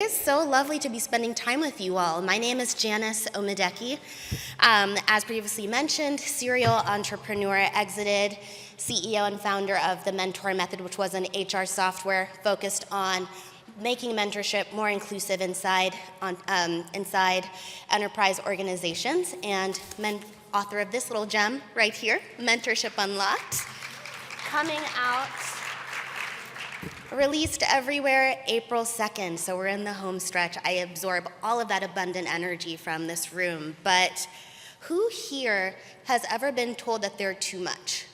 It's so lovely to be spending time with you all. My name is Janice Omadeke. As previously mentioned, serial entrepreneur, exited CEO and founder of the Mentor Method, which was an HR software focused on making mentorship more inclusive inside enterprise organizations, and author of this little gem right here, Mentorship Unlocked, coming out. Released everywhere April 2nd, so we're in the home stretch. I absorb all of that abundant energy from this room, but who here has ever been told that they're too much?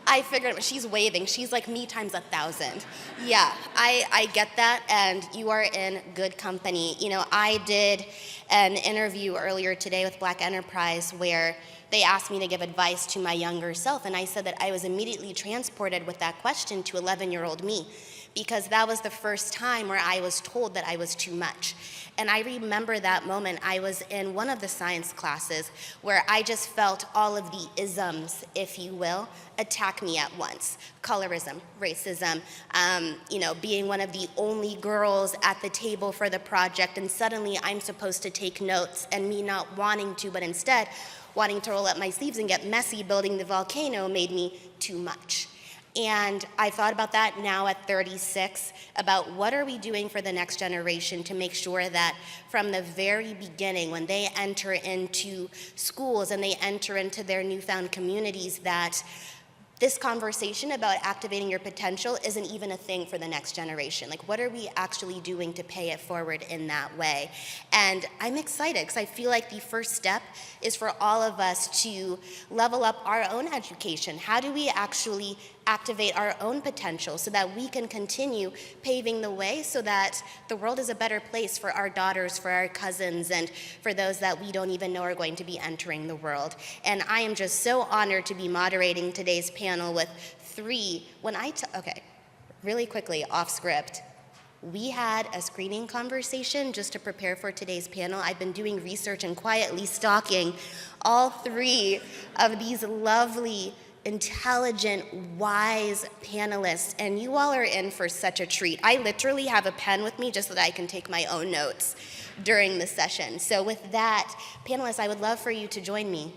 I figured, she's waving. She's like me times 1,000. Yeah, I get that, and you are in good company. You know, I did an interview earlier today with Black Enterprise where they asked me to give advice to my younger self, and I said that I was immediately transported with that question to 11-year-old me, because that was the first time where I was told that I was too much. And I remember that moment. I was in one of the science classes where I just felt all of the isms, if you will, attack me at once. Colorism, racism, being one of the only girls at the table for the project, and suddenly I'm supposed to take notes, and me not wanting to, but instead wanting to roll up my sleeves and get messy building the volcano made me too much. And I thought about that now at 36, about what are we doing for the next generation to make sure that from the very beginning, when they enter into schools and they enter into their newfound communities, that this conversation about activating your potential isn't even a thing for the next generation. Like, what are we actually doing to pay it forward in that way? And I'm excited because I feel like the first step is for all of us to level up our own education. How do we actually activate our own potential so that we can continue paving the way so that the world is a better place for our daughters, for our cousins, and for those that we don't even know are going to be entering the world. And I am just so honored to be moderating today's panel with three. Okay, really quickly, off script. We had a screening conversation just to prepare for today's panel. I've been doing research and quietly stalking all three of these lovely, intelligent, wise panelists, and you all are in for such a treat. I literally have a pen with me just so that I can take my own notes during the session. So with that, panelists, I would love for you to join me.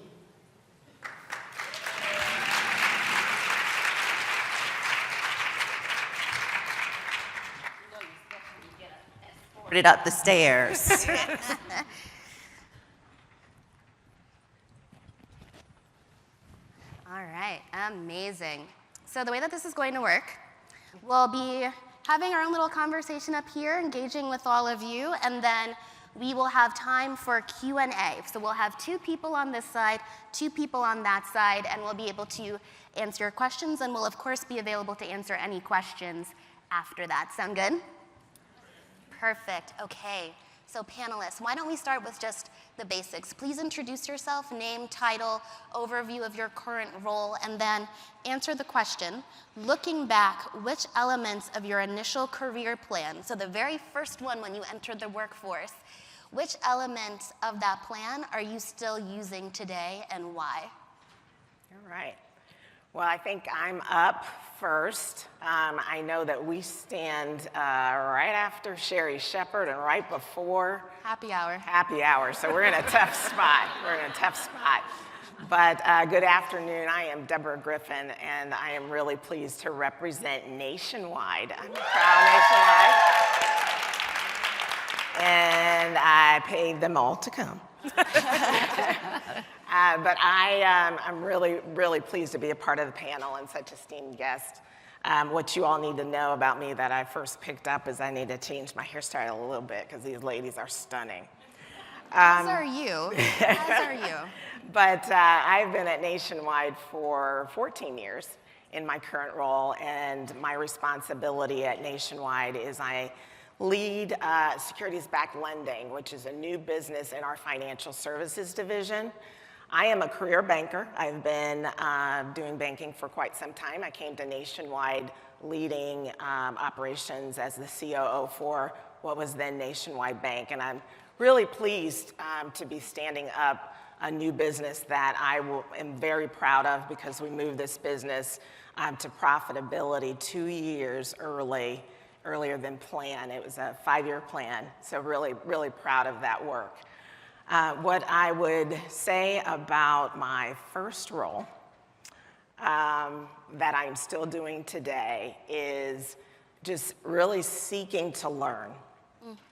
It up the stairs. All right, amazing. So the way that this is going to work, we'll be having our own little conversation up here, engaging with all of you, and then we will have time for Q&A. So we'll have two people on this side, two people on that side, and we'll be able to answer your questions, and we'll of course be available to answer any questions after that. Sound good? Perfect, okay. So panelists, why don't we start with just the basics? Please introduce yourself, name, title, overview of your current role, and then answer the question, looking back, which elements of your initial career plan, so the very first one when you entered the workforce, which elements of that plan are you still using today and why? All right. Well, I think I'm up first. I know that we stand right after Sherry Shepherd and right before Happy hour. Happy hour. So we're in a tough spot. But good afternoon. I am Debra Griffin, and I am really pleased to represent Nationwide. I'm proud Nationwide. And I paid them all to come. But I'm really, really pleased to be a part of the panel and such esteemed guest. What you all need to know about me that I first picked up is I need to change my hairstyle a little bit because these ladies are stunning. As are you. As are you. But I've been at Nationwide for 14 years in my current role, and my responsibility at Nationwide is I lead Securities-backed lending, which is a new business in our financial services division. I am a career banker. I've been doing banking for quite some time. I came to Nationwide leading operations as the COO for what was then Nationwide Bank, and I'm really pleased to be standing up a new business that I am very proud of because we moved this business to profitability 2 years early earlier than plan. It was a 5-year plan, so really, really proud of that work. What I would say about my first role that I'm still doing today is just really seeking to learn.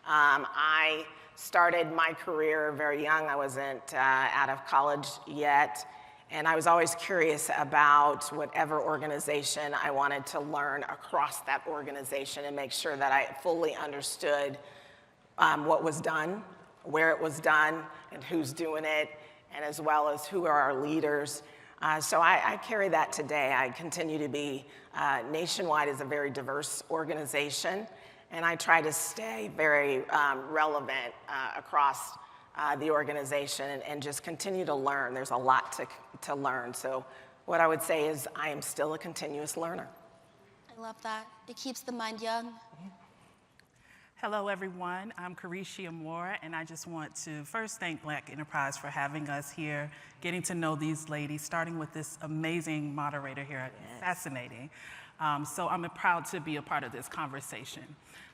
I started my career very young. I wasn't out of college yet, and I was always curious about whatever organization I wanted to learn across that organization and make sure that I fully understood what was done, where it was done, and who's doing it, and as well as who are our leaders. So I carry that today. I continue to be, Nationwide is a very diverse organization, and I try to stay very relevant across the organization and just continue to learn. There's a lot to learn. So what I would say is I am still a continuous learner. I love that. It keeps the mind young. Hello, everyone. I'm Careshia Moore, and I just want to first thank Black Enterprise for having us here, getting to know these ladies, starting with this amazing moderator here. Yes. Fascinating. So I'm proud to be a part of this conversation.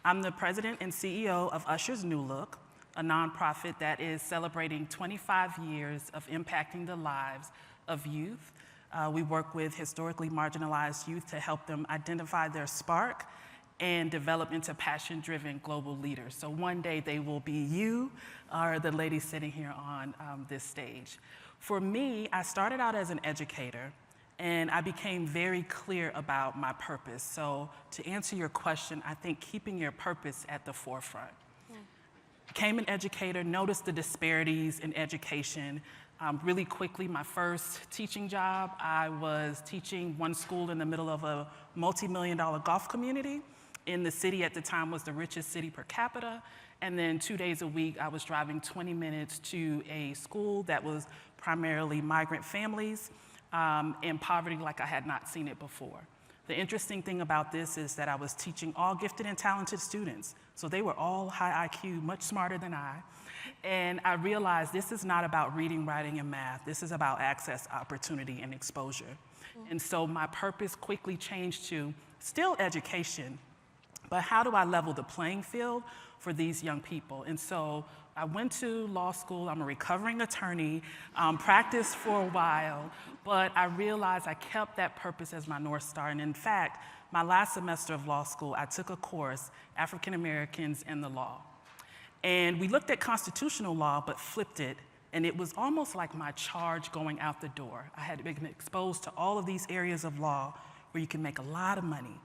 I'm the president and CEO of Usher's New Look, a nonprofit that is celebrating 25 years of impacting the lives of youth. We work with historically marginalized youth to help them identify their spark and develop into passion-driven global leaders. So one day they will be you or the ladies sitting here on this stage. For me, I started out as an educator, and I became very clear about my purpose. So to answer your question, I think keeping your purpose at the forefront. Became an educator, noticed the disparities in education. Really quickly, my first teaching job, I was teaching one school in the middle of a multi-million-dollar golf community. In the city at the time was the richest city per capita. And then 2 days a week, I was driving 20 minutes to a school that was primarily migrant families in poverty like I had not seen it before. The interesting thing about this is that I was teaching all gifted and talented students. So they were all high IQ, much smarter than I. And I realized this is not about reading, writing, and math. This is about access, opportunity, and exposure. And so my purpose quickly changed to still education, but how do I level the playing field for these young people? And so I went to law school. I'm a recovering attorney, practiced for a while, but I realized I kept that purpose as my North Star. And in fact, my last semester of law school, I took a course, African Americans in the Law. And we looked at constitutional law, but flipped it. And it was almost like my charge going out the door. I had been exposed to all of these areas of law where you can make a lot of money.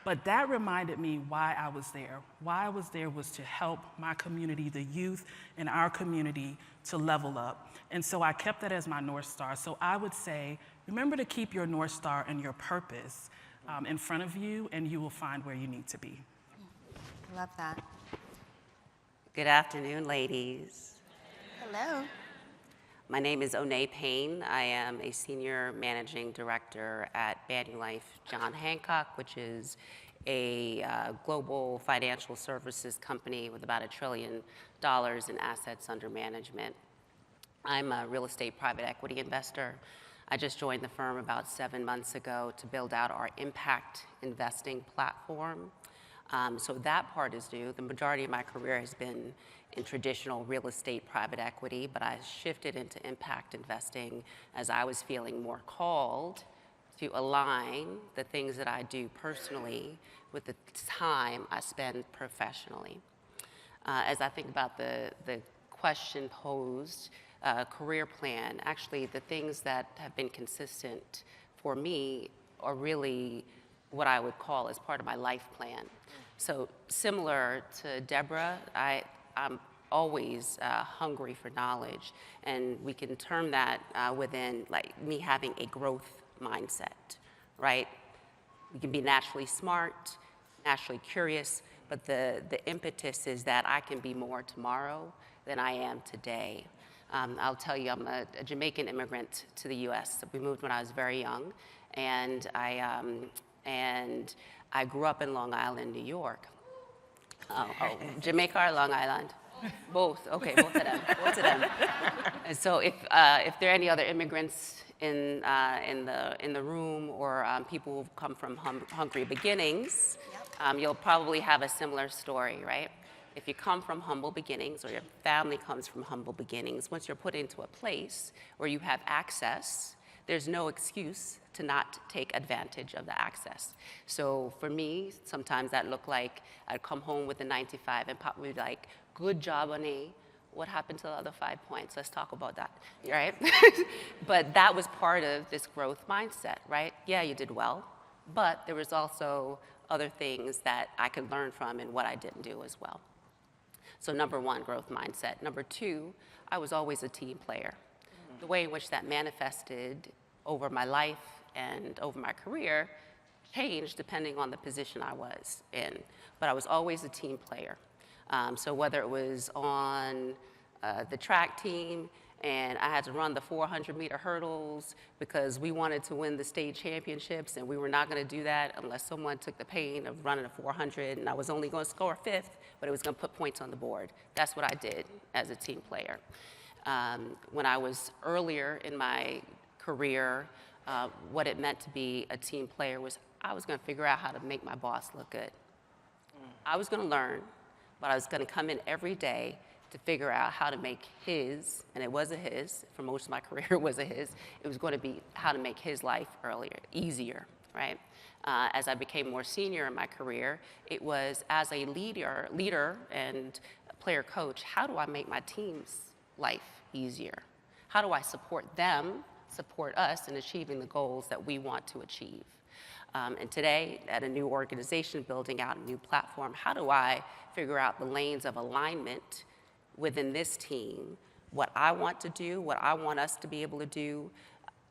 But that reminded me why I was there. Why I was there was to help my community, the youth in our community, to level up. And so I kept that as my North Star. So I would say, remember to keep your North Star and your purpose in front of you, and you will find where you need to be. Love that. Good afternoon, ladies. Hello. My name is Onay Payne. I am a senior managing director at Manulife John Hancock, which is a global financial services company with about $1 trillion in assets under management. I'm a real estate private equity investor. I just joined the firm about 7 months ago to build out our impact investing platform. So that part is new. The majority of my career has been in traditional real estate private equity, but I shifted into impact investing as I was feeling more called to align the things that I do personally with the time I spend professionally. As I think about the question posed, career plan, actually the things that have been consistent for me are really what I would call as part of my life plan. So similar to Debra, I'm always hungry for knowledge, and we can term that within like me having a growth mindset, right? We can be naturally smart, naturally curious, but the impetus is that I can be more tomorrow than I am today. I'll tell you, I'm a Jamaican immigrant to the US. We moved when I was very young, and I grew up in Long Island, New York. Jamaica or Long Island? Both, okay, both of them. And so if there are any other immigrants in the room or people who've come from hungry beginnings, You'll probably have a similar story, right? If you come from humble beginnings, or your family comes from humble beginnings, once you're put into a place where you have access, there's no excuse to not take advantage of the access. So for me, sometimes that looked like I'd come home with a 95 and Pop would be like, good job, Onay. What happened to the other 5 points? Let's talk about that, right? But that was part of this growth mindset, right? Yeah, you did well, but there was also other things that I could learn from and what I didn't do as well. So number one, growth mindset. Number two, I was always a team player. The way in which that manifested over my life and over my career changed depending on the position I was in, but I was always a team player. So whether it was on the track team and I had to run the 400-meter hurdles because we wanted to win the state championships, and we were not going to do that unless someone took the pain of running a 400, and I was only going to score fifth, but it was going to put points on the board. That's what I did as a team player. When I was earlier in my career, what it meant to be a team player was I was going to figure out how to make my boss look good. I was going to learn, but I was going to come in every day to figure out how to make his, and it was a his, for most of my career it was a his, it was going to be how to make his life easier, right? As I became more senior in my career, it was as a leader and player coach, how do I make my team's life easier? How do I support them, support us in achieving the goals that we want to achieve? And today, at a new organization, building out a new platform, how do I figure out the lanes of alignment within this team, what I want to do, what I want us to be able to do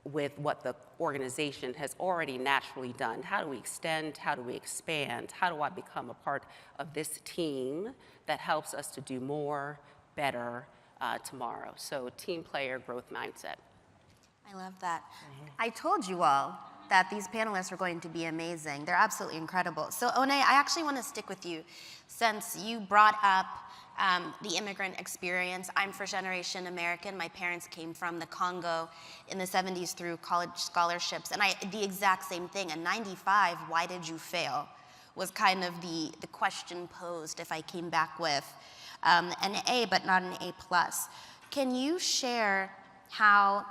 with what the organization has already naturally done? How do we extend? How do we expand? How do I become a part of this team that helps us to do more, better tomorrow? So team player, growth mindset. I love that. I told you all that these panelists are going to be amazing. They're absolutely incredible. So Onay, I actually want to stick with you since you brought up the immigrant experience. I'm first generation American. My parents came from the Congo in the 70s through college scholarships. And I did the exact same thing. In 95, why did you fail? Was kind of the question posed if I came back with an A, but not an A+. Can you share how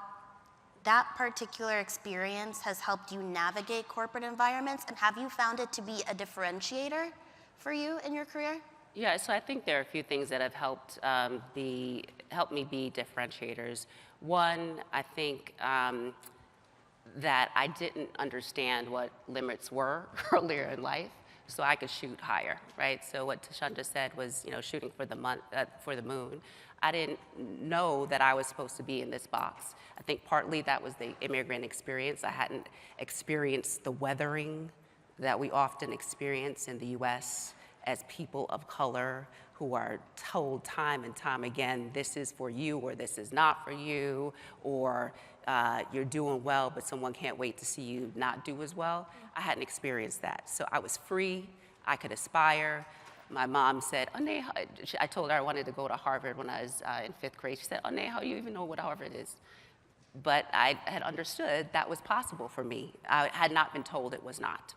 that particular experience has helped you navigate corporate environments, and have you found it to be a differentiator for you in your career? Yeah, so I think there are a few things that have helped me be differentiators. One, I think that I didn't understand what limits were earlier in life, so I could shoot higher, right? So what Tashunda said was, shooting for the moon. I didn't know that I was supposed to be in this box. I think partly that was the immigrant experience. I hadn't experienced the weathering that we often experience in the US as people of color who are told time and time again, this is for you or this is not for you, or you're doing well, but someone can't wait to see you not do as well. I hadn't experienced that. So I was free, I could aspire. My mom said, Onay, I told her I wanted to go to Harvard when I was in 5th grade. She said, Onay, how do you even know what Harvard is? But I had understood that was possible for me. I had not been told it was not.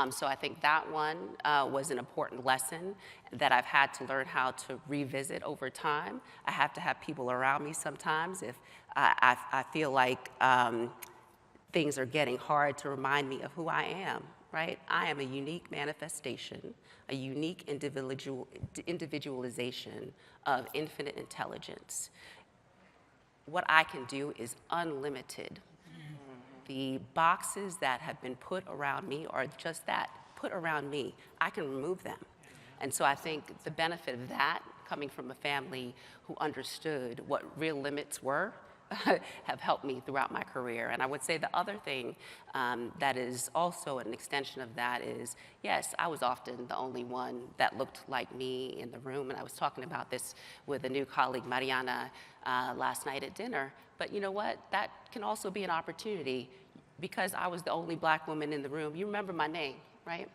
So I think that one was an important lesson that I've had to learn how to revisit over time. I have to have people around me sometimes if I feel like things are getting hard, to remind me of who I am, right? I am a unique manifestation, a unique individualization of infinite intelligence. What I can do is unlimited. The boxes that have been put around me are just that, put around me. I can remove them. And so I think the benefit of that, coming from a family who understood what real limits were, have helped me throughout my career. And I would say the other thing that is also an extension of that is, yes, I was often the only one that looked like me in the room. And I was talking about this with a new colleague, Mariana, last night at dinner. But you know what? That can also be an opportunity. Because I was the only black woman in the room, you remember my name, right?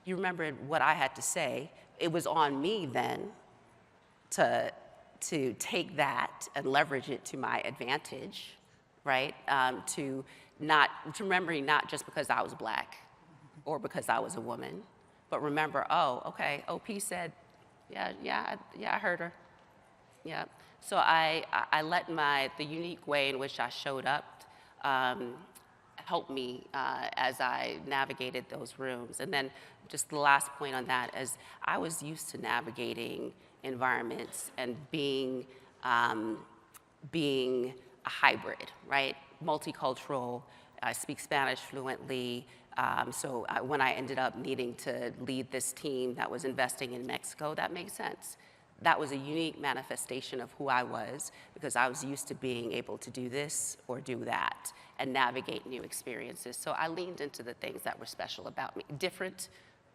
You remember what I had to say. It was on me then to take that and leverage it to my advantage, right? To remembering not just because I was black or because I was a woman, but remember, oh, okay, OP said, yeah, I heard her. Yeah. So I let the unique way in which I showed up help me as I navigated those rooms. And then just the last point on that is I was used to navigating environments and being a hybrid, right? Multicultural. I speak Spanish fluently. When I ended up needing to lead this team that was investing in Mexico, that made sense. That was a unique manifestation of who I was because I was used to being able to do this or do that and navigate new experiences. So I leaned into the things that were special about me, different,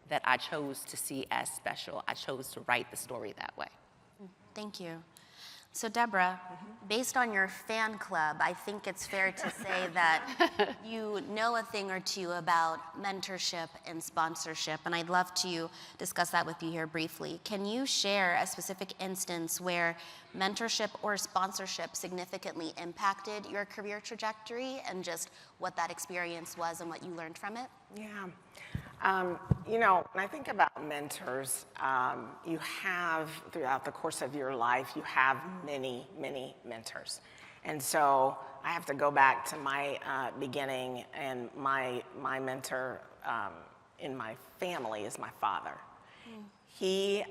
that I chose to see as special. I chose to write the story that way. Thank you. So Debra, based on your fan club, I think it's fair to say that you know a thing or two about mentorship and sponsorship, and I'd love to discuss that with you here briefly. Can you share a specific instance where mentorship or sponsorship significantly impacted your career trajectory and just what that experience was and what you learned from it? Yeah. You know, when I think about mentors, you have, throughout the course of your life, you have many, many mentors. And so I have to go back to my beginning, and my mentor in my family is my father. He,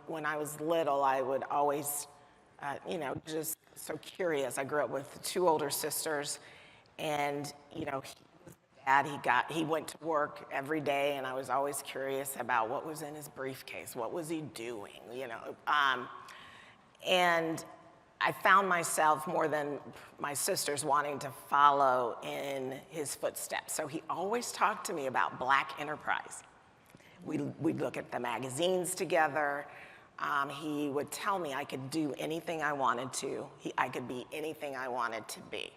when I was little, I would always, you know, just so curious. I grew up with 2 older sisters, and, you know, he went to work every day, and I was always curious about what was in his briefcase, what was he doing, you know. And I found myself, more than my sisters, wanting to follow in his footsteps. So he always talked to me about Black enterprise. We'd look at the magazines together. He would tell me I could do anything I wanted to. I could be anything I wanted to be.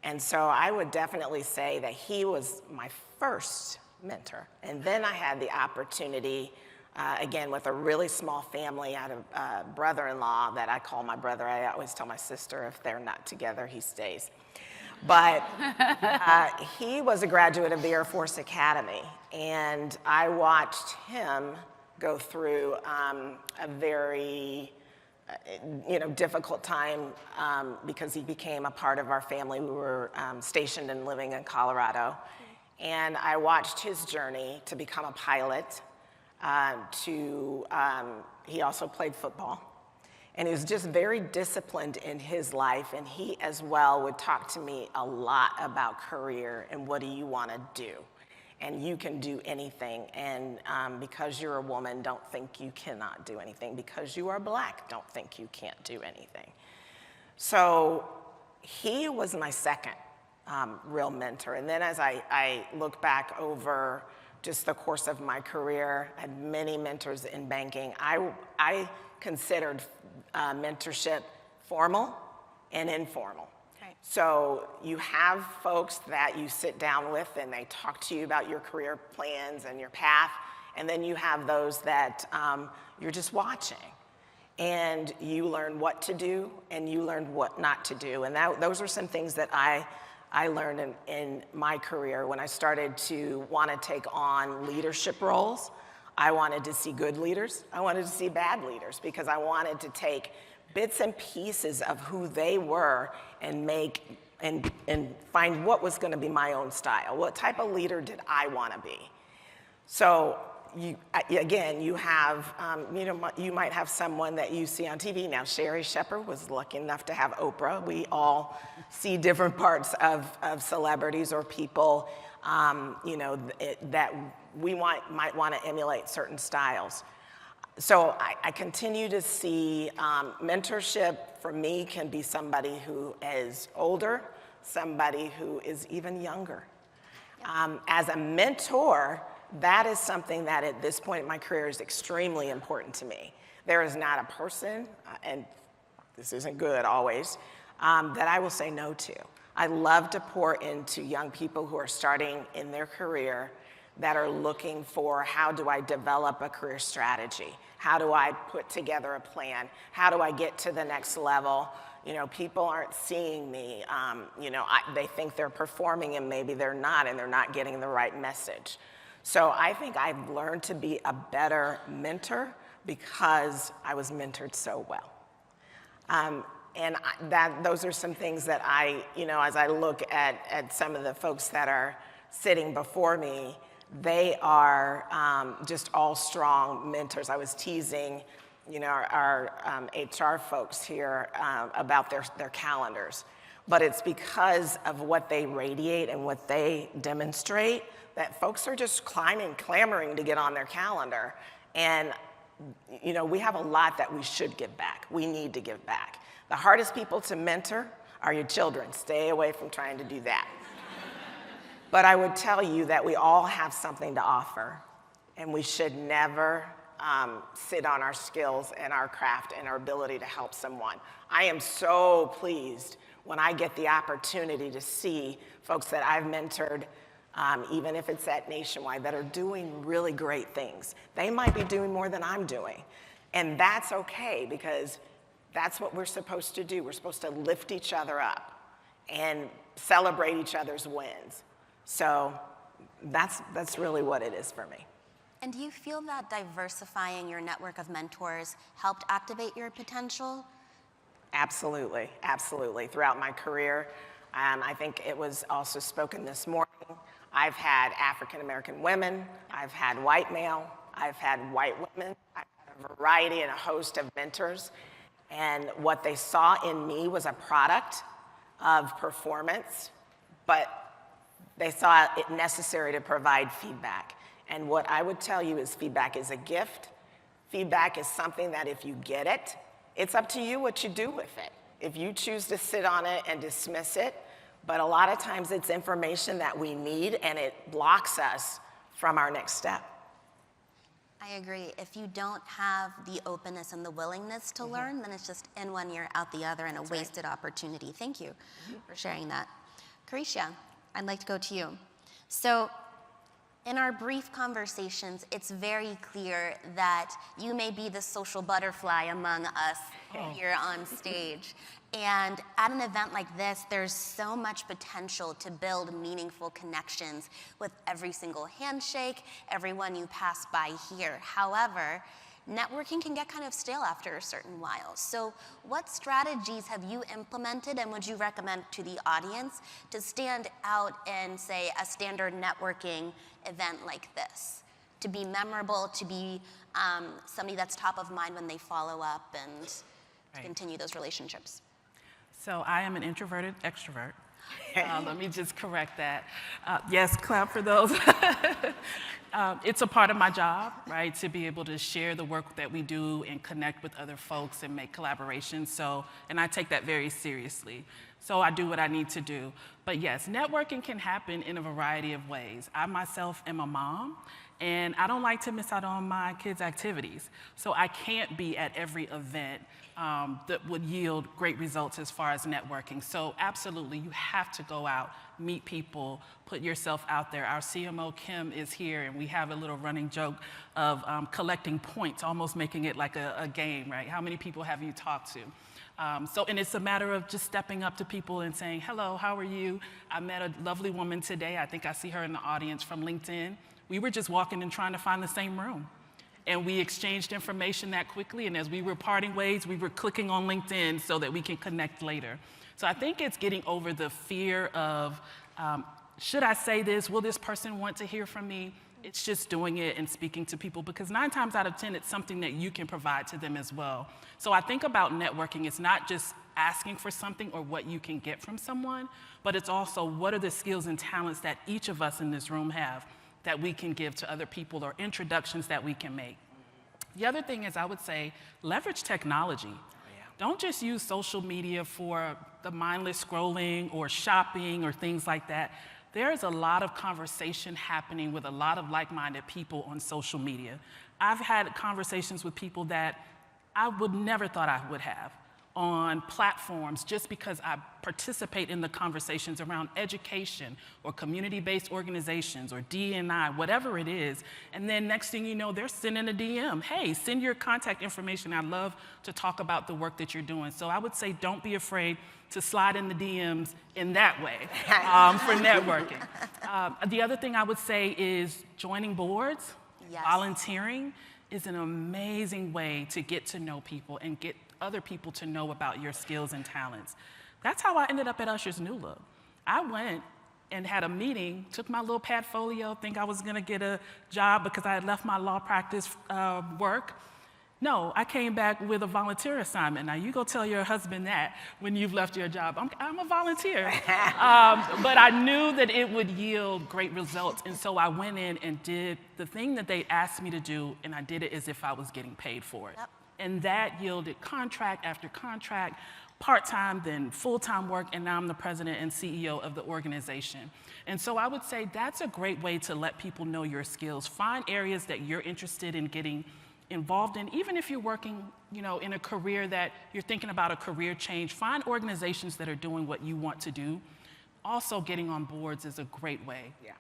And so I would definitely say that he was my first mentor. And then I had the opportunity, again, with a really small family. I had a brother-in-law that I call my brother. I always tell my sister if they're not together, he stays. But he was a graduate of the Air Force Academy. And I watched him go through a very difficult time because he became a part of our family. We were stationed and living in Colorado. And I watched his journey to become a pilot, he also played football. And he was just very disciplined in his life. And he as well would talk to me a lot about career and what do you want to do? And you can do anything, and because you're a woman, don't think you cannot do anything. Because you are Black, don't think you can't do anything. So he was my second real mentor. And then as I look back over just the course of my career, I had many mentors in banking. I considered mentorship formal and informal. So you have folks that you sit down with and they talk to you about your career plans and your path, and then you have those that you're just watching. And you learn what to do and you learn what not to do. And those are some things that I learned in my career. When I started to want to take on leadership roles, I wanted to see good leaders. I wanted to see bad leaders because I wanted to take bits and pieces of who they were and find what was going to be my own style. What type of leader did I want to be? So you have, you might have someone that you see on TV. Now, Sherry Shepherd was lucky enough to have Oprah. We all see different parts of celebrities or people, that we might want to emulate certain styles. So I continue to see mentorship for me can be somebody who is older, somebody who is even younger. As a mentor, that is something that at this point in my career is extremely important to me. There is not a person, and this isn't good always, that I will say no to. I love to pour into young people who are starting in their career that are looking for how do I develop a career strategy? How do I put together a plan? How do I get to the next level? People aren't seeing me. They think they're performing and maybe they're not, and they're not getting the right message. So I think I've learned to be a better mentor because I was mentored so well. Those are some things that I, as I look at some of the folks that are sitting before me, they are just all strong mentors. I was teasing, our HR folks here about their calendars. But it's because of what they radiate and what they demonstrate that folks are just clamoring to get on their calendar. And, we have a lot that we should give back. We need to give back. The hardest people to mentor are your children. Stay away from trying to do that. But I would tell you that we all have something to offer, and we should never sit on our skills and our craft and our ability to help someone. I am so pleased when I get the opportunity to see folks that I've mentored, even if it's at Nationwide, that are doing really great things. They might be doing more than I'm doing, and that's okay, because that's what we're supposed to do. We're supposed to lift each other up and celebrate each other's wins. So that's really what it is for me. And do you feel that diversifying your network of mentors helped activate your potential? Absolutely, absolutely. Throughout my career, I think it was also spoken this morning, I've had African-American women, I've had white male, I've had white women, I've had a variety and a host of mentors. And what they saw in me was a product of performance, but they saw it necessary to provide feedback. And what I would tell you is feedback is a gift. Feedback is something that if you get it, it's up to you what you do with it. If you choose to sit on it and dismiss it, but a lot of times it's information that we need and it blocks us from our next step. I agree. If you don't have the openness and the willingness to learn, then it's just in one ear, out the other, and a wasted opportunity. Thank you for sharing that. Careshia, I'd like to go to you. So in our brief conversations, it's very clear that you may be the social butterfly among us here on stage. And at an event like this, there's so much potential to build meaningful connections with every single handshake, everyone you pass by here. However, networking can get kind of stale after a certain while. So what strategies have you implemented and would you recommend to the audience to stand out in, say, a standard networking event like this? To be memorable, to be somebody that's top of mind when they follow up and to continue those relationships? So I am an introverted extrovert. Let me just correct that. Yes, clap for those. It's a part of my job, right, to be able to share the work that we do and connect with other folks and make collaborations. So, and I take that very seriously. So I do what I need to do. But yes, networking can happen in a variety of ways. I myself am a mom, and I don't like to miss out on my kids' activities. So I can't be at every event that would yield great results as far as networking. So absolutely, you have to go out, meet people, put yourself out there. Our CMO, Kim, is here, and we have a little running joke of collecting points, almost making it like a game, right? How many people have you talked to? And it's a matter of just stepping up to people and saying, hello, how are you? I met a lovely woman today. I think I see her in the audience from LinkedIn. We were just walking and trying to find the same room. And we exchanged information that quickly, and as we were parting ways, we were clicking on LinkedIn so that we can connect later. So I think it's getting over the fear of, should I say this? Will this person want to hear from me? It's just doing it and speaking to people, because 9 times out of 10, it's something that you can provide to them as well. So I think about networking, it's not just asking for something or what you can get from someone, but it's also what are the skills and talents that each of us in this room have that we can give to other people, or introductions that we can make. The other thing is, I would say, leverage technology. Don't just use social media for the mindless scrolling or shopping or things like that. There is a lot of conversation happening with a lot of like-minded people on social media. I've had conversations with people that I would never thought I would have on platforms just because I participate in the conversations around education or community-based organizations or D&I, whatever it is. And then next thing you know, they're sending a DM. Hey, send your contact information. I'd love to talk about the work that you're doing. So I would say don't be afraid to slide in the DMs in that way for networking. The other thing I would say is joining boards, Yes. volunteering is an amazing way to get to know people and get other people to know about your skills and talents. That's how I ended up at Usher's New Look. I went and had a meeting, took my little portfolio, think I was gonna get a job because I had left my law practice work. No, I came back with a volunteer assignment. Now, you go tell your husband that when you've left your job. I'm a volunteer. But I knew that it would yield great results, and so I went in and did the thing that they asked me to do, and I did it as if I was getting paid for it. Yep. And that yielded contract after contract, part-time, then full-time work, and now I'm the president and CEO of the organization. And so I would say that's a great way to let people know your skills. Find areas that you're interested in getting involved in, even if you're working, in a career that you're thinking about a career change. Find organizations that are doing what you want to do. Also, getting on boards is a great way. Yeah.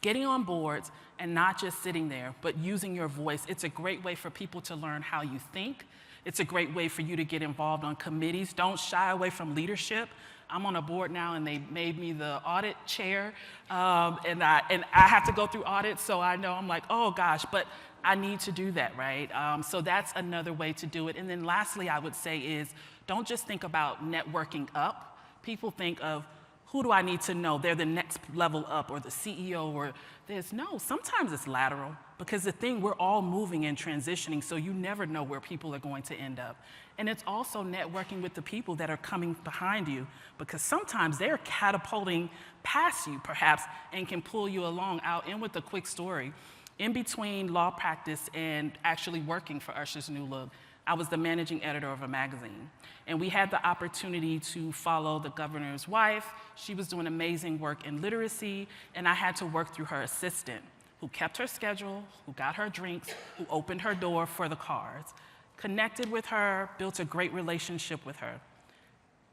Getting on boards and not just sitting there, but using your voice. It's a great way for people to learn how you think. It's a great way for you to get involved on committees. Don't shy away from leadership. I'm on a board now, and they made me the audit chair, and I have to go through audits, so I know I'm like, oh gosh, but I need to do that, right? So that's another way to do it. And then lastly, I would say is, don't just think about networking up. People think of, who do I need to know? They're the next level up, or the CEO, or this. No, sometimes it's lateral, because we're all moving and transitioning, so you never know where people are going to end up. And it's also networking with the people that are coming behind you, because sometimes they're catapulting past you, perhaps, and can pull you along. I'll end with a quick story. In between law practice and actually working for Usher's New Look, I was the managing editor of a magazine. And we had the opportunity to follow the governor's wife. She was doing amazing work in literacy, and I had to work through her assistant, who kept her schedule, who got her drinks, who opened her door for the cards. Connected with her, built a great relationship with her.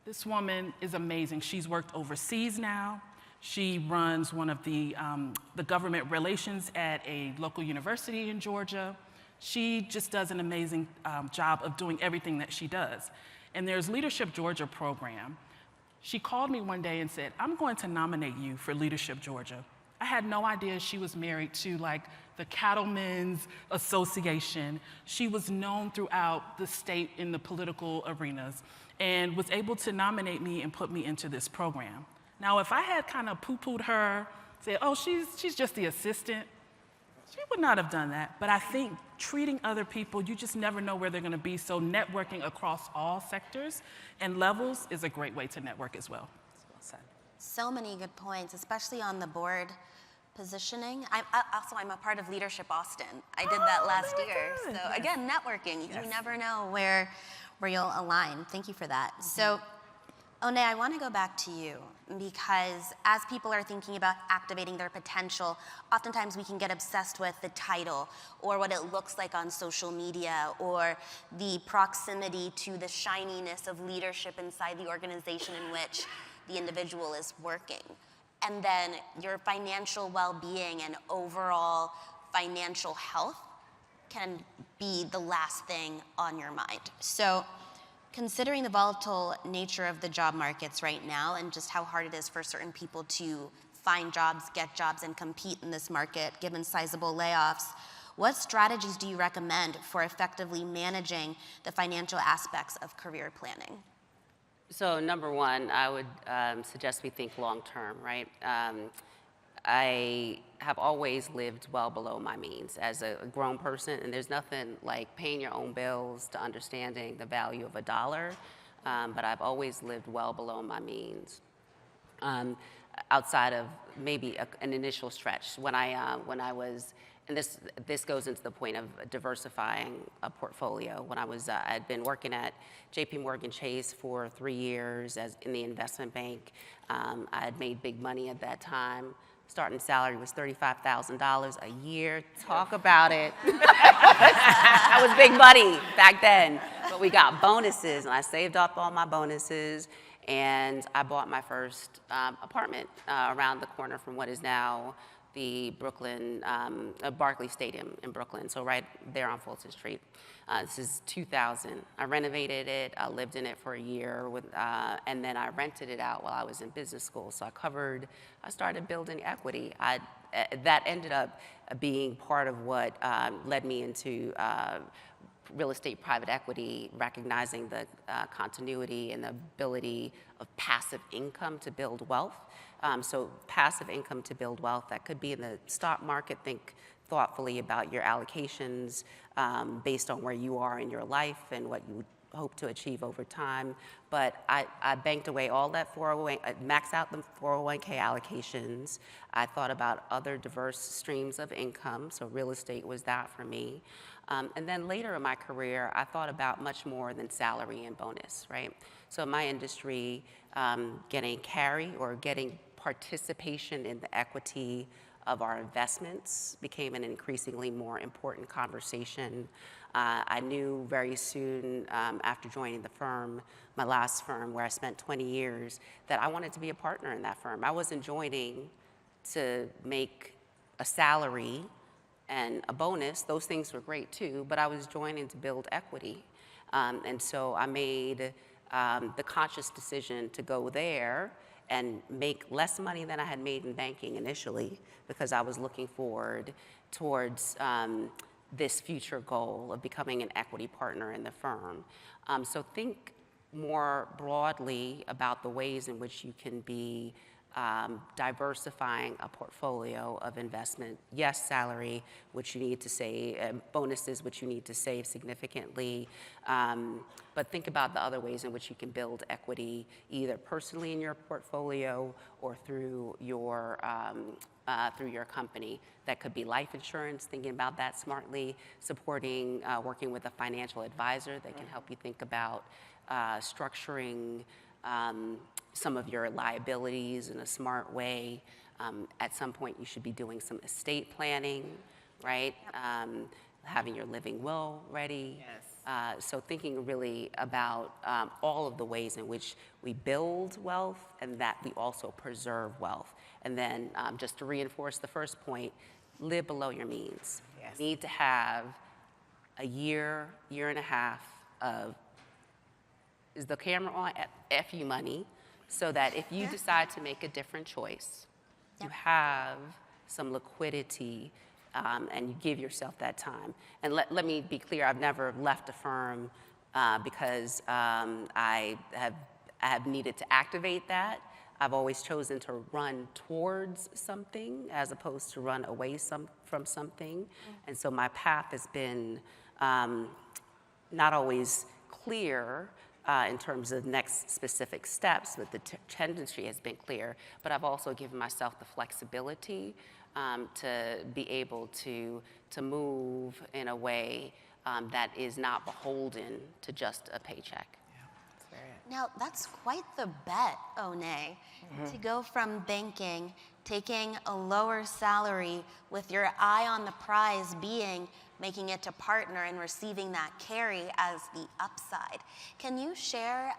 This woman is amazing. She's worked overseas now. She runs one of the government relations at a local university in Georgia. She just does an amazing job of doing everything that she does. And there's Leadership Georgia program. She called me one day and said, I'm going to nominate you for Leadership Georgia. I had no idea she was married to the Cattlemen's Association. She was known throughout the state in the political arenas and was able to nominate me and put me into this program. Now, if I had kind of poo-pooed her, said, oh, she's just the assistant, she would not have done that. But I think treating other people, you just never know where they're going to be. So networking across all sectors and levels is a great way to network as well. Well said. So many good points, especially on the board positioning. I'm a part of Leadership Austin. I did that last year. good. So Yes. again, networking. Yes. You never know where you'll align. Thank you for that. So, Onay, I want to go back to you, because as people are thinking about activating their potential, oftentimes we can get obsessed with the title or what it looks like on social media or the proximity to the shininess of leadership inside the organization in which the individual is working. And then your financial well-being and overall financial health can be the last thing on your mind. So, considering the volatile nature of the job markets right now and just how hard it is for certain people to find jobs, get jobs, and compete in this market, given sizable layoffs, what strategies do you recommend for effectively managing the financial aspects of career planning? So number one, I would suggest we think long-term, right? I have always lived well below my means as a grown person, and there's nothing like paying your own bills to understanding the value of a dollar, but I've always lived well below my means. Outside of maybe an initial stretch, when I was, and this goes into the point of diversifying a portfolio. When I'd been working at J.P. Morgan Chase for 3 years in the investment bank. I had made big money at that time. Starting salary was $35,000 a year. Talk about it. That was big money back then. But But we got bonuses, and I saved up all my bonuses, and I bought my first apartment around the corner from what is now the Brooklyn, Barclays Stadium in Brooklyn, so right there on Fulton Street. This is 2000. I renovated it, I lived in it for a year, and then I rented it out while I was in business school. So I started building equity. That ended up being part of what led me into real estate private equity, recognizing the continuity and the ability of passive income to build wealth. So passive income to build wealth, that could be in the stock market. Think thoughtfully about your allocations based on where you are in your life and what you hope to achieve over time. But I banked away all that 401, maxed out the 401k allocations. I thought about other diverse streams of income, so real estate was that for me. And then later in my career, I thought about much more than salary and bonus, right? So in my industry, getting carry or getting participation in the equity of our investments became an increasingly more important conversation. I knew very soon after joining the firm, my last firm where I spent 20 years, that I wanted to be a partner in that firm. I wasn't joining to make a salary and a bonus. Those things were great too, but I was joining to build equity. And so I made the conscious decision to go there and make less money than I had made in banking initially, because I was looking forward towards this future goal of becoming an equity partner in the firm. So think more broadly about the ways in which you can be diversifying a portfolio of investment. Yes, salary, which you need to save, bonuses, which you need to save significantly, but think about the other ways in which you can build equity, either personally in your portfolio or through your company. That could be life insurance, thinking about that smartly, supporting, working with a financial advisor that can help you think about structuring some of your liabilities in a smart way. At some point, you should be doing some estate planning, right? Yep. Having your living will ready. Yes. So thinking really about all of the ways in which we build wealth and that we also preserve wealth. And then just to reinforce the first point, live below your means. Yes. You need to have a year, year and a half of, is the camera on? F you money, so that if you decide to make a different choice, you have some liquidity and you give yourself that time. And let me be clear, I've never left a firm because I have needed to activate that. I've always chosen to run towards something as opposed to run away from something. Mm-hmm. And so my path has been not always clear in terms of next specific steps, but the tendency has been clear. But I've also given myself the flexibility to be able to move in a way that is not beholden to just a paycheck. Now, that's quite the bet, Onay, to go from banking, taking a lower salary with your eye on the prize being making it to partner and receiving that carry as the upside. Can you share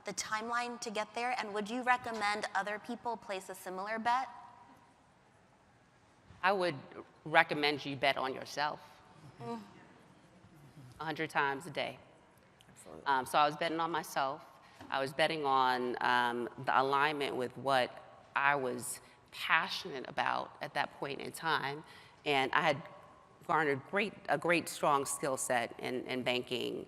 the timeline to get there, and would you recommend other people place a similar bet? I would recommend you bet on yourself 100 times a day. So I was betting on myself. I was betting on the alignment with what I was passionate about at that point in time. And I had garnered a great strong skill set in banking,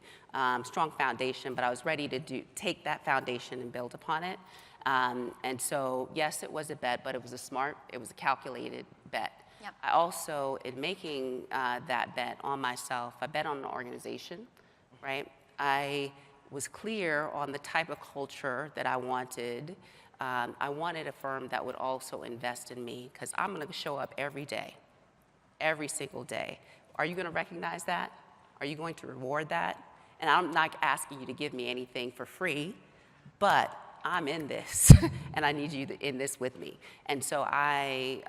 strong foundation, but I was ready to take that foundation and build upon it. And so, yes, it was a bet, but it was a calculated bet. Yep. I also, in making that bet on myself, I bet on an organization, right? I was clear on the type of culture that I wanted. I wanted a firm that would also invest in me, because I'm going to show up every day, every single day. Are you going to recognize that? Are you going to reward that? And I'm not asking you to give me anything for free, but I'm in this, and I need you in this with me. And so I,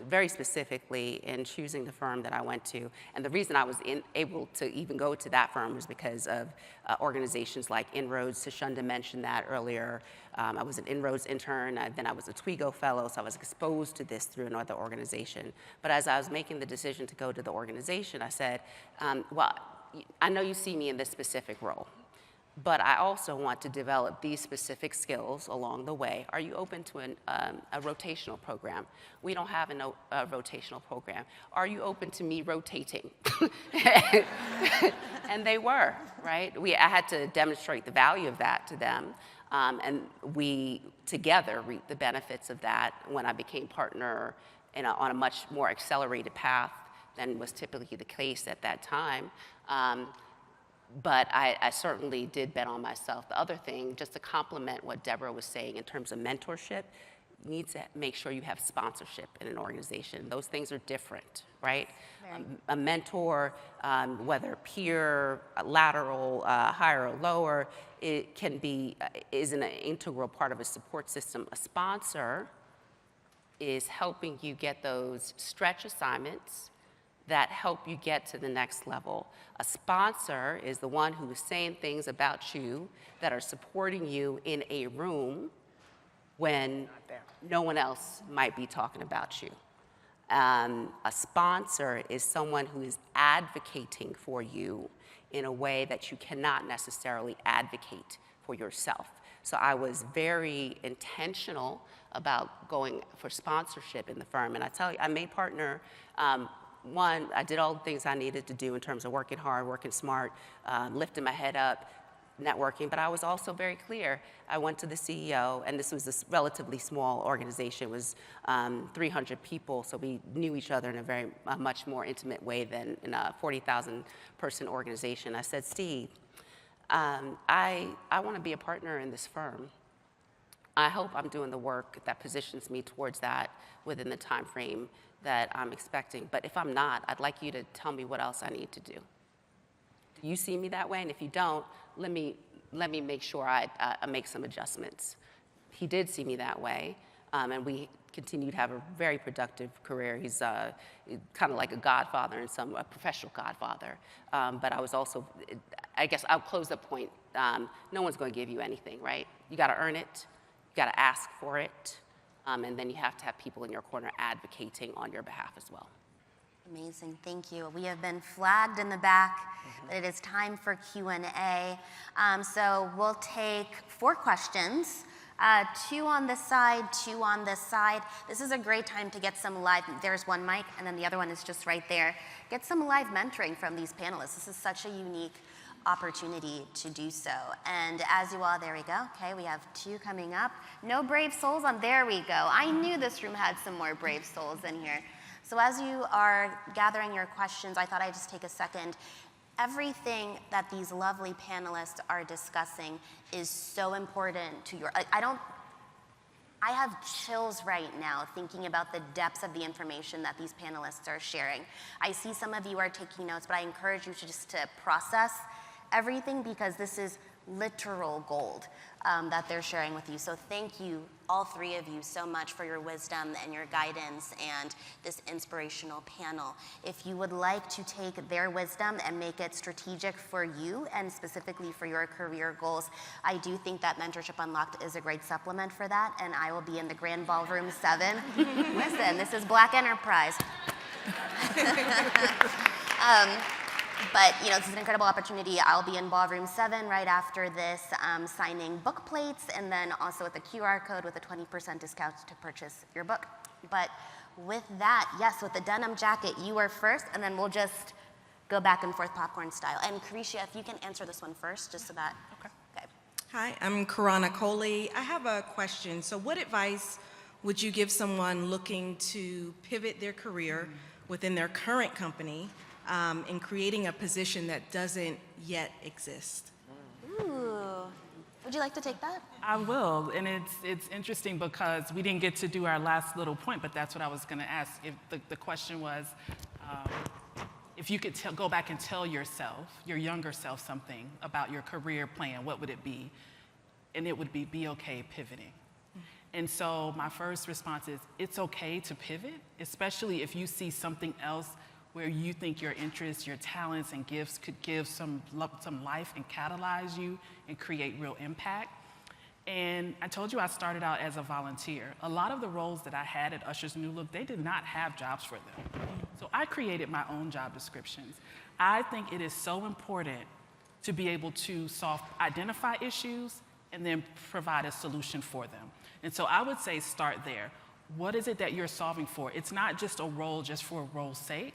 very specifically in choosing the firm that I went to, and the reason I was able to even go to that firm was because of organizations like Inroads. Shunda mentioned that earlier. I was an Inroads intern, then I was a Twigo fellow, so I was exposed to this through another organization. But as I was making the decision to go to the organization, I said, well, I know you see me in this specific role, but I also want to develop these specific skills along the way. Are you open to a rotational program? We don't have a rotational program. Are you open to me rotating? And they were, right? I had to demonstrate the value of that to them. And we together reaped the benefits of that when I became partner on a much more accelerated path than was typically the case at that time. But I certainly did bet on myself. The other thing, just to complement what Debra was saying in terms of mentorship, you need to make sure you have sponsorship in an organization. Those things are different, right? A mentor, whether peer, lateral, higher or lower, it can be, is an integral part of a support system. A sponsor is helping you get those stretch assignments that help you get to the next level. A sponsor is the one who is saying things about you that are supporting you in a room when no one else might be talking about you. A sponsor is someone who is advocating for you in a way that you cannot necessarily advocate for yourself. So I was very intentional about going for sponsorship in the firm. And I tell you, I made partner, one, I did all the things I needed to do in terms of working hard, working smart, lifting my head up, networking, but I was also very clear. I went to the CEO, and this was a relatively small organization. It was 300 people, so we knew each other in a much more intimate way than in a 40,000 person organization. I said, Steve, I want to be a partner in this firm. I hope I'm doing the work that positions me towards that within the time frame that I'm expecting. But if I'm not, I'd like you to tell me what else I need to do. Do you see me that way? And if you don't, let me make sure I make some adjustments. He did see me that way, and we continued to have a very productive career. He's kind of like a godfather and a professional godfather. But I was also, I guess I'll close the point. No one's going to give you anything, right? You got to earn it. You got to ask for it. And then you have to have people in your corner advocating on your behalf as well. Amazing, thank you. We have been flagged in the back that it is time for Q&A. So we'll take 4 questions, 2 on this side, 2 on this side. This is a great time to get some live, there's one mic, and then the other one is just right there. Get some live mentoring from these panelists. This is such a unique opportunity to do so. And as you all, there we go. Okay, we have 2 coming up. No brave souls on, there we go. I knew this room had some more brave souls in here. So as you are gathering your questions, I thought I'd just take a second. Everything that these lovely panelists are discussing is so important to your, I have chills right now thinking about the depths of the information that these panelists are sharing. I see some of you are taking notes, but I encourage you to just to process everything, because this is literal gold that they're sharing with you. So thank you, all 3 of you, so much for your wisdom and your guidance and this inspirational panel. If you would like to take their wisdom and make it strategic for you and specifically for your career goals, I do think that Mentorship Unlocked is a great supplement for that, and I will be in the Grand Ballroom 7. Listen, this is Black Enterprise. But this is an incredible opportunity. I'll be in Ballroom 7 right after this, signing book plates, and then also with a QR code with a 20% discount to purchase your book. But with that, yes, with the denim jacket, you were first, and then we'll just go back and forth popcorn style. And Careshia, if you can answer this one first, just so that. Okay. Hi, I'm Karana Coley. I have a question. So what advice would you give someone looking to pivot their career within their current company in creating a position that doesn't yet exist? Ooh. Would you like to take that? I will, and it's interesting because we didn't get to do our last little point, but that's what I was going to ask. If the question was, if you could go back and tell yourself, your younger self, something about your career plan, what would it be? and it would be okay pivoting. And so my first response is, it's okay to pivot, especially if you see something else where you think your interests, your talents, and gifts could give some life and catalyze you and create real impact. And I told you I started out as a volunteer. A lot of the roles that I had at Usher's New Look, they did not have jobs for them. So I created my own job descriptions. I think it is so important to be able to identify issues and then provide a solution for them. And so I would say start there. What is it that you're solving for? It's not just a role just for a role's sake,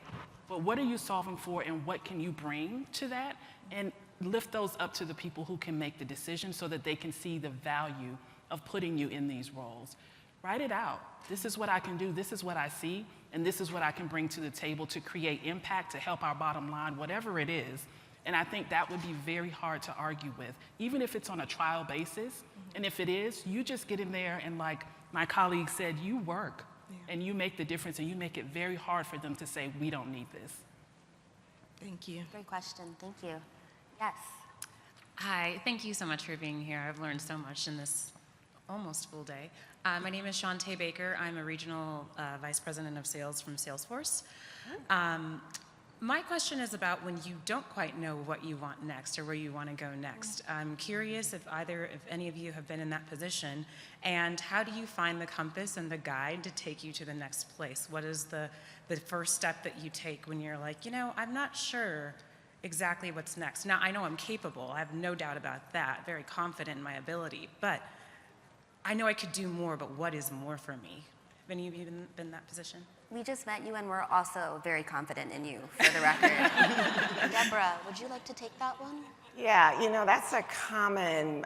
but what are you solving for and what can you bring to that? And lift those up to the people who can make the decision so that they can see the value of putting you in these roles. Write it out. This is what I can do, this is what I see, and this is what I can bring to the table to create impact, to help our bottom line, whatever it is. And I think that would be very hard to argue with, even if it's on a trial basis. And if it is, you just get in there and, like my colleague said, you work and you make the difference, and you make it very hard for them to say, we don't need this. Thank you. Great question. Thank you. Yes. Hi, thank you so much for being here. I've learned so much in this almost full day. My name is Shantae Baker. I'm a regional vice president of sales from Salesforce. My question is about when you don't quite know what you want next or where you want to go next. I'm curious if any of you have been in that position, and how do you find the compass and the guide to take you to the next place? What is the first step that you take when you're like, I'm not sure exactly what's next. Now, I know I'm capable. I have no doubt about that. Very confident in my ability. But I know I could do more, but what is more for me? Have any of you been in that position? We just met you, and we're also very confident in you, for the record. Debra, would you like to take that one? Yeah, that's a common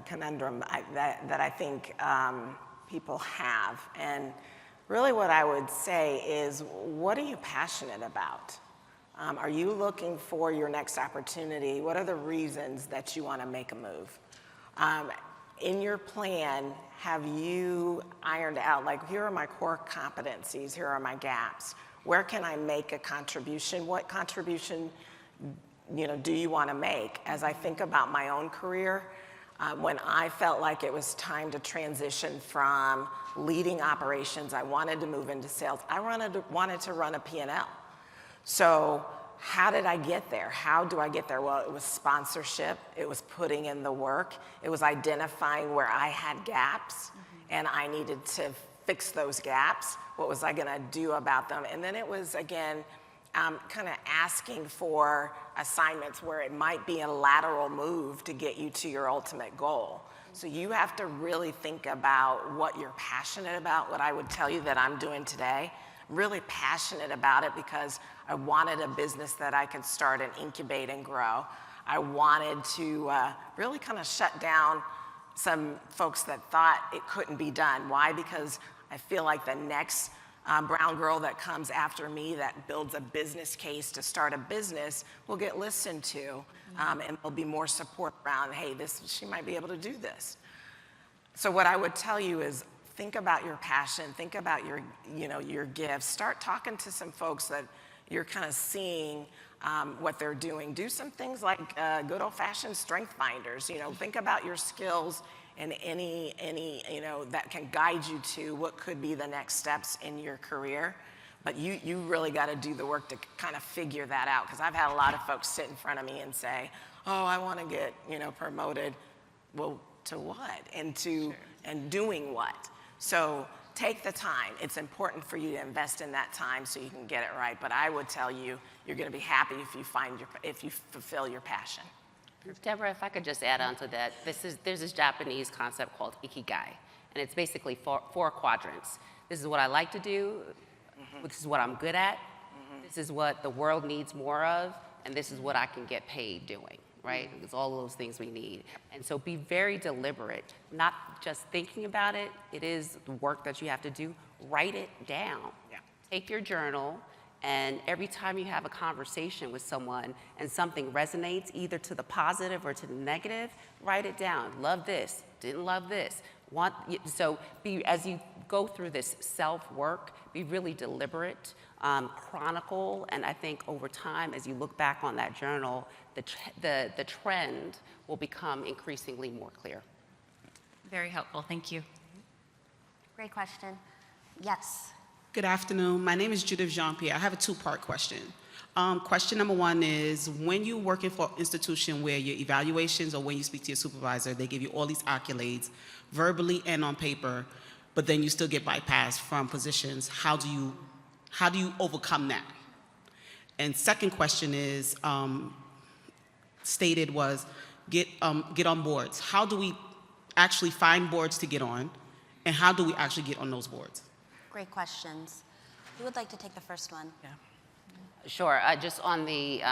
conundrum that I think people have. And really what I would say is, what are you passionate about? Are you looking for your next opportunity? What are the reasons that you want to make a move? In your plan, have you ironed out, like, here are my core competencies, here are my gaps. Where can I make a contribution? What contribution, do you want to make? As I think about my own career, when I felt like it was time to transition from leading operations, I wanted to move into sales. I wanted to run a P&L. So how did I get there? How do I get there? Well, it was sponsorship. It was putting in the work. It was identifying where I had gaps, and I needed to fix those gaps. What was I going to do about them? And then it was, again, kind of asking for assignments where it might be a lateral move to get you to your ultimate goal. So you have to really think about what you're passionate about. What I would tell you that I'm doing today, really passionate about it because I wanted a business that I could start and incubate and grow. I wanted to really kind of shut down some folks that thought it couldn't be done. Why? Because I feel like the next brown girl that comes after me that builds a business case to start a business will get listened to, and there'll be more support around, hey, she might be able to do this. So what I would tell you is, think about your passion, think about your gifts. Start talking to some folks that you're kind of seeing what they're doing. Do some things like good old-fashioned strength finders. Think about your skills and any that can guide you to what could be the next steps in your career. But you really got to do the work to kind of figure that out. Because I've had a lot of folks sit in front of me and say, "Oh, I want to get promoted." Well, to what? And doing what? So take the time. It's important for you to invest in that time so you can get it right. But I would tell you, you're going to be happy if you fulfill your passion. Debra, if I could just add on to that, there's this Japanese concept called ikigai, and it's basically four quadrants. This is what I like to do, this is what I'm good at, this is what the world needs more of, and this is what I can get paid doing, right? It's all of those things we need. And so be very deliberate, not just thinking about it. It is the work that you have to do. Write it down. Yeah. Take your journal, and every time you have a conversation with someone and something resonates either to the positive or to the negative, write it down. Love this, didn't love this. So as you go through this self-work, be really deliberate, chronicle, and I think over time, as you look back on that journal, the trend will become increasingly more clear. Very helpful, thank you. Great question. Yes. Good afternoon. My name is Judith Jean-Pierre. I have a two-part question. Question number one is, when you're working for an institution where your evaluations or when you speak to your supervisor, they give you all these accolades, verbally and on paper, but then you still get bypassed from positions, how do you overcome that? And second question is, stated was, get on boards. How do we actually find boards to get on, and how do we actually get on those boards? Great questions. Who would like to take the first one? Yeah. Sure. Just on the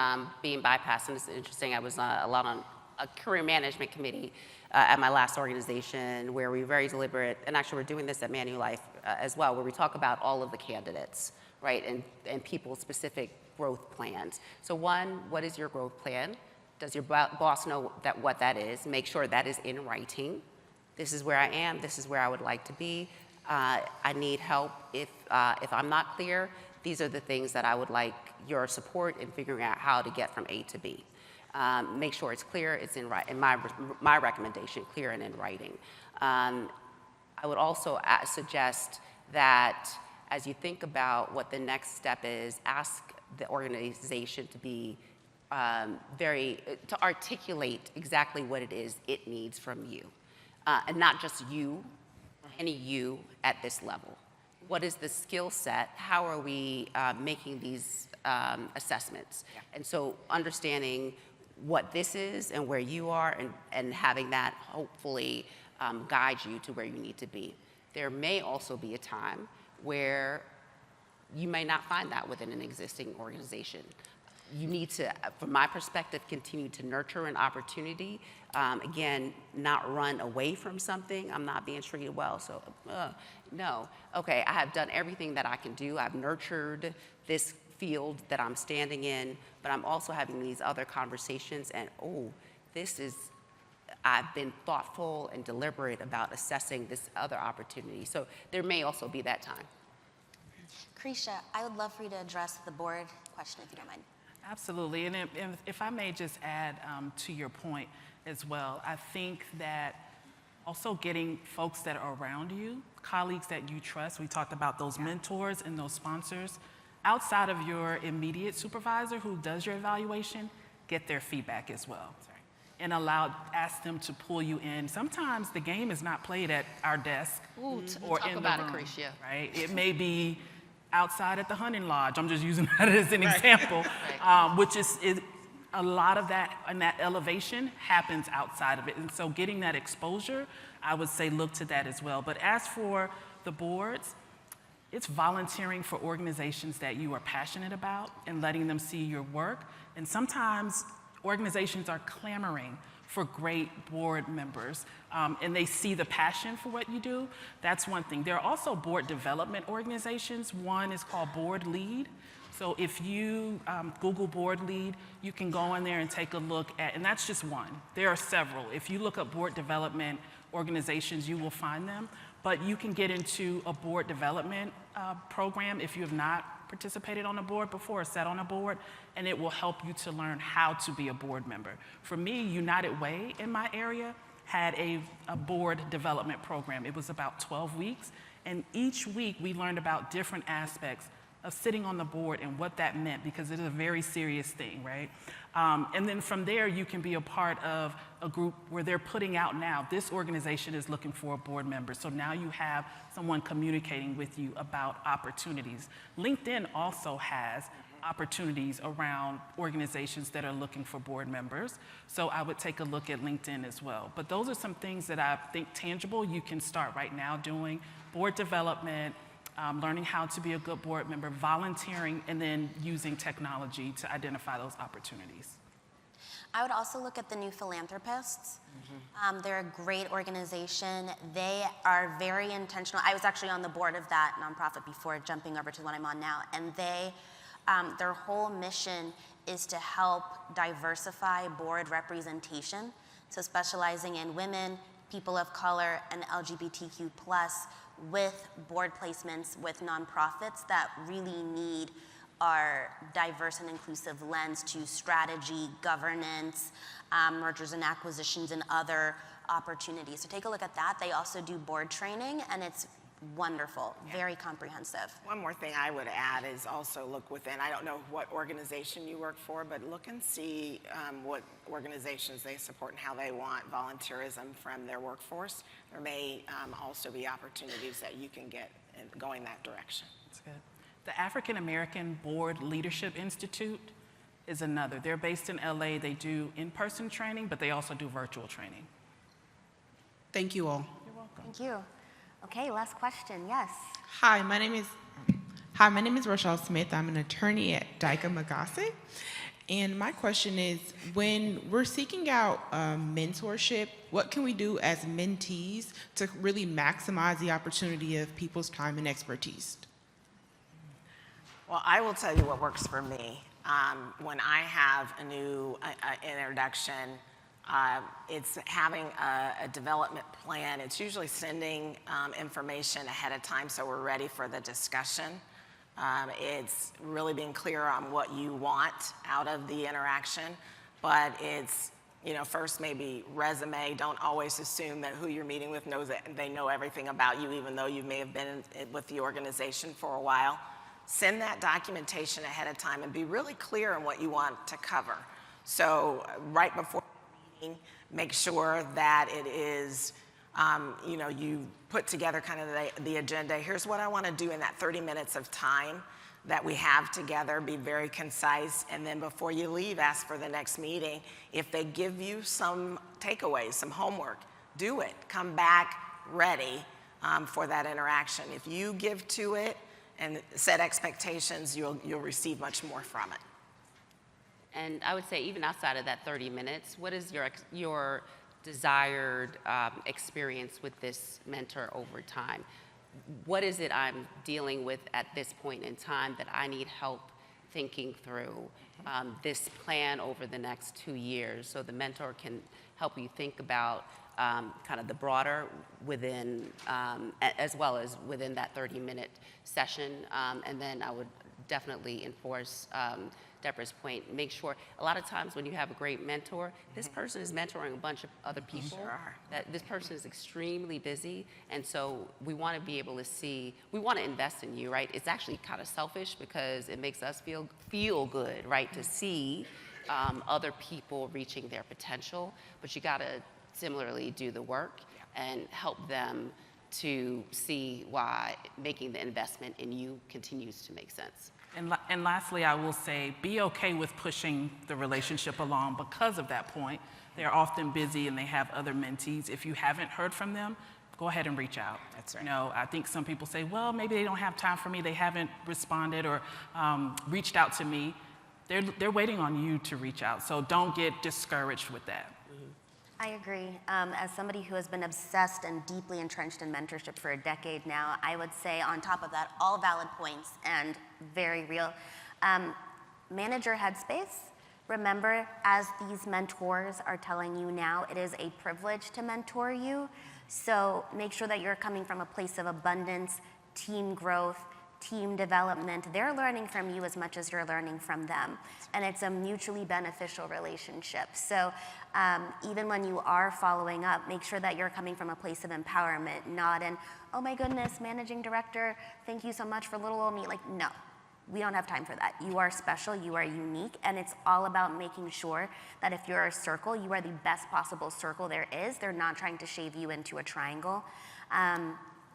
being bypassed, and it's interesting, I was a lot on a career management committee at my last organization where we were very deliberate, and actually we're doing this at Manulife as well, where we talk about all of the candidates, right, and people's specific growth plans. So one, what is your growth plan? Does your boss know what that is? Make sure that is in writing. This is where I am, this is where I would like to be. I need help if I'm not clear. These are the things that I would like your support in figuring out how to get from A to B. Make sure it's clear, it's in my recommendation, clear and in writing. I would also suggest that as you think about what the next step is, ask the organization to be to articulate exactly what it is it needs from you. And not just you, any you at this level. What is the skill set? How are we making these assessments? Yeah. And so understanding what this is and where you are and having that hopefully guide you to where you need to be. There may also be a time where you may not find that within an existing organization. You need to, from my perspective, continue to nurture an opportunity. Again, not run away from something. I'm not being treated well, so no. Okay, I have done everything that I can do. I've nurtured this field that I'm standing in, but I'm also having these other conversations and, I've been thoughtful and deliberate about assessing this other opportunity. So there may also be that time. Careshia, I would love for you to address the board question if you don't mind. Absolutely, and if I may just add to your point as well, I think that also getting folks that are around you, colleagues that you trust, we talked about those mentors and those sponsors, outside of your immediate supervisor who does your evaluation, get their feedback as well. And ask them to pull you in. Sometimes the game is not played at our desk or in the room, right? It may be outside at the hunting lodge. I'm just using that as an example, which is a lot of that, and that elevation happens outside of it. And so getting that exposure, I would say look to that as well. But as for the boards, it's volunteering for organizations that you are passionate about and letting them see your work. And sometimes organizations are clamoring for great board members, and they see the passion for what you do. That's one thing. There are also board development organizations. One is called Board Lead. So if you Google Board Lead, you can go in there and take a look at, and that's just one. There are several. If you look up board development organizations, you will find them. But you can get into a board development program if you have not participated on a board before or sat on a board, and it will help you to learn how to be a board member. For me, United Way in my area had a board development program. It was about 12 weeks, and each week we learned about different aspects of sitting on the board and what that meant, because it is a very serious thing, right? And then from there, you can be a part of a group where they're putting out now, this organization is looking for a board member. So now you have someone communicating with you about opportunities. LinkedIn also has opportunities around organizations that are looking for board members. So I would take a look at LinkedIn as well. But those are some things that I think tangible you can start right now doing: board development, learning how to be a good board member, volunteering, and then using technology to identify those opportunities. I would also look at the New Philanthropists. They're a great organization. They are very intentional. I was actually on the board of that nonprofit before jumping over to the one I'm on now, and they, their whole mission is to help diversify board representation, so specializing in women, people of color, and LGBTQ+, with board placements with nonprofits that really need our diverse and inclusive lens to strategy, governance, mergers and acquisitions, and other opportunities. So take a look at that. They also do board training, and it's wonderful, very comprehensive. One more thing I would add is also look within, I don't know what organization you work for, but look and see what organizations they support and how they want volunteerism from their workforce. There may also be opportunities that you can get in going that direction. That's good. The African American Board Leadership Institute is another. They're based in LA. They do in-person training, but they also do virtual training. Thank you all. You're welcome. Thank you. Okay, last question, yes. Hi, my name is Rochelle Smith. I'm an attorney at Dyka Magase. And my question is, when we're seeking out mentorship, what can we do as mentees to really maximize the opportunity of people's time and expertise? Well, I will tell you what works for me. When I have a new introduction, it's having a development plan. It's usually sending information ahead of time so we're ready for the discussion. It's really being clear on what you want out of the interaction, but it's, first maybe resume. Don't always assume that who you're meeting with knows that they know everything about you, even though you may have been with the organization for a while. Send that documentation ahead of time and be really clear on what you want to cover. So right before make sure that it is, you put together kind of the agenda. Here's what I want to do in that 30 minutes of time that we have together. Be very concise. And then before you leave, ask for the next meeting. If they give you some takeaways, some homework, do it. Come back ready for that interaction. If you give to it and set expectations, you'll receive much more from it. And I would say even outside of that 30 minutes, what is your desired experience with this mentor over time? What is it I'm dealing with at this point in time that I need help thinking through this plan over the next 2 years, so the mentor can help you think about kind of the broader within, as well as within that 30-minute session. And then I would definitely enforce Debra's point, make sure, a lot of times when you have a great mentor, this person is mentoring a bunch of other people. Sure. That this person is extremely busy, and so we want to be able to see, we want to invest in you, right? It's actually kind of selfish because it makes us feel good, right, to see other people reaching their potential, but you got to similarly do the work and help them to see why making the investment in you continues to make sense. And lastly, I will say, be okay with pushing the relationship along because of that point. They're often busy and they have other mentees. If you haven't heard from them, go ahead and reach out. That's right. I think some people say, well, maybe they don't have time for me. They haven't responded or reached out to me. They're waiting on you to reach out. So don't get discouraged with that. I agree. As somebody who has been obsessed and deeply entrenched in mentorship for a decade now, I would say on top of that, all valid points and very real. Manage your headspace. Remember, as these mentors are telling you now, it is a privilege to mentor you. So make sure that you're coming from a place of abundance, team growth, team development. They're learning from you as much as you're learning from them. And it's a mutually beneficial relationship. So even when you are following up, make sure that you're coming from a place of empowerment, not in, oh my goodness, managing director, thank you so much for little old me. Like, no, we don't have time for that. You are special, you are unique, and it's all about making sure that if you're a circle, you are the best possible circle there is. They're not trying to shave you into a triangle.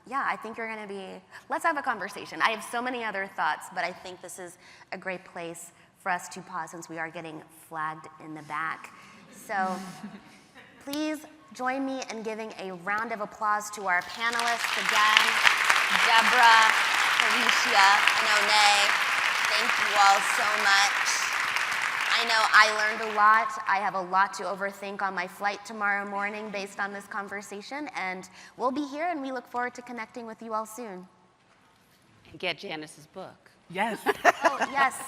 Yeah, I think you're gonna be, let's have a conversation. I have so many other thoughts, but I think this is a great place for us to pause since we are getting flagged in the back. So please join me in giving a round of applause to our panelists again, Debra, Careshia, and Onay. Thank you all so much. I know I learned a lot. I have a lot to overthink on my flight tomorrow morning based on this conversation, and we'll be here and we look forward to connecting with you all soon. And get Janice's book. Yes. Oh, yes.